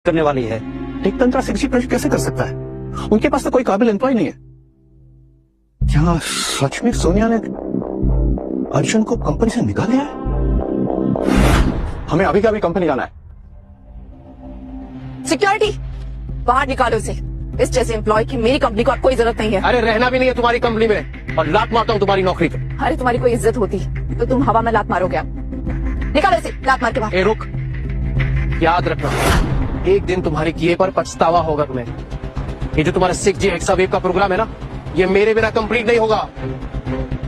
करने वाली है। टेक तंत्रा 6G प्रोजेक्ट कैसे कर सकता है? उनके पास तो कोई काबिल एम्प्लॉय नहीं है। क्या सच में सोनिया ने अर्जुन को कंपनी से निकाल दिया है? हमें अभी का अभी कंपनी जाना है। सिक्योरिटी, बाहर निकालो इसे। इस जैसे एम्प्लॉय की मेरी कंपनी को अब कोई जरूरत नहीं है। अरे रहना भी नहीं है तुम्हारी कंपनी में, और लात मारता हूँ तुम्हारी नौकरी पे। अरे तुम्हारी कोई इज्जत होती तो तुम हवा में लात मारोगे। आप निकालो इसे, लात मार के बाहर। ए रुक, याद रखना, एक दिन तुम्हारे किए पर पछतावा होगा तुम्हें। ये जो तुम्हारा 6G हेक्सावेव का प्रोग्राम है ना, ये मेरे बिना कंप्लीट नहीं होगा।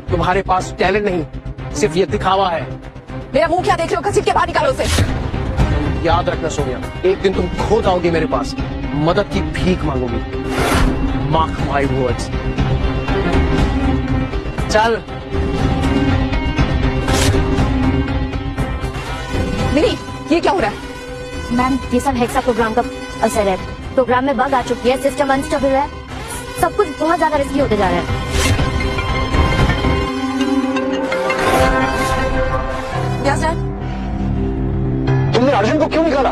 तुम्हारे पास टैलेंट नहीं, सिर्फ ये दिखावा है। मेरा मुंह क्या देख रहे हो? घसीट के बाहर निकालो उसे। याद रखना सोनिया, एक दिन तुम खो जाओगी मेरे पास, मदद की भीख मांगोगी। Mark my words. चल। नहीं, ये क्या हो रहा है? मैम, ये सब हेक्सा प्रोग्राम का असर है। प्रोग्राम में बग आ चुकी है, सिस्टम अनस्टेबल है, सब कुछ बहुत ज्यादा रिस्की होते जा रहा है। Yes sir. तुमने अर्जुन को क्यों निकाला?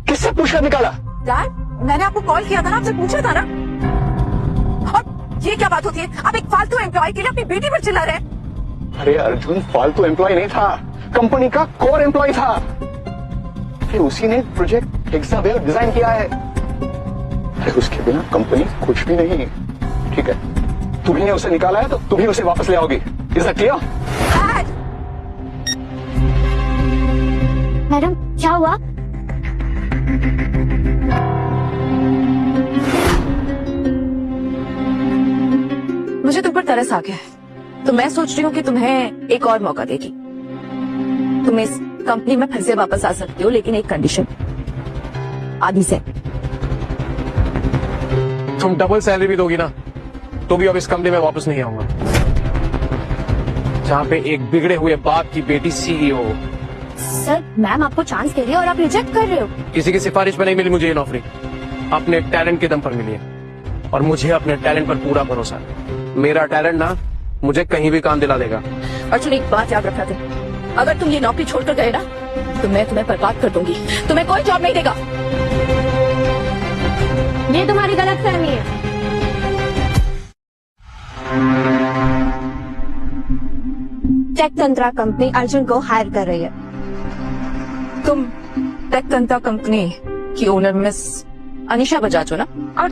किससे पूछकर निकाला? डैड, मैंने आपको कॉल किया था ना, आपसे पूछा था ना। और ये क्या बात होती है? आप एक फालतू एम्प्लॉय के लिए अपनी बेटी पर चिल्ला रहे हैं। अरे अर्जुन फालतू एम्प्लॉय नहीं था, कंपनी का कोर एम्प्लॉय था। फिर उसी ने प्रोजेक्ट हेक्सावेव डिजाइन किया है। अरे उसके बिना कंपनी कुछ भी नहीं। ठीक है, तुम्ही ने उसे निकाला है तो तुम ही उसे वापस ले आओगी। Is that clear? मैडम, क्या हुआ? मुझे तुम पर तरस आ गया है, तो मैं सोच रही हूँ कि तुम्हें एक और मौका देगी। तुम इस कंपनी में फिर से वापस आ सकती हो, लेकिन एक कंडीशन, आदि से। तुम डबल सैलरी भी दोगी ना, तो भी अब इस कंपनी में वापस नहीं आऊंगा, जहाँ पे एक बिगड़े हुए बाप की बेटी CEO। सर, मैम आपको चांस दे रही है और आप रिजेक्ट कर रहे हो। किसी की सिफारिश पर नहीं मिली मुझे ये नौकरी, अपने टैलेंट के दम पर मिली है, और मुझे अपने टैलेंट पर पूरा भरोसा है। मेरा टैलेंट ना मुझे कहीं भी काम दिला देगा। अर्जुन, एक बात याद रखना, अगर तुम ये नौकरी छोड़कर गए ना, तो मैं तुम्हें बर्बाद कर दूंगी। तुम्हें कोई जॉब नहीं देगा। ये तुम्हारी गलतफहमी है। टेक तंत्रा कंपनी अर्जुन को हायर कर रही है। तुम टेक तंत्रा कंपनी की ओनर मिस अनीशा बजाज हो ना? और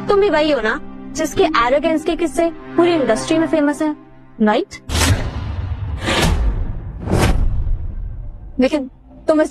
तुम भी वही हो ना, जिसके एरोगेंस के किस्से पूरी इंडस्ट्री में फेमस है, राइट? लेकिन तुम इस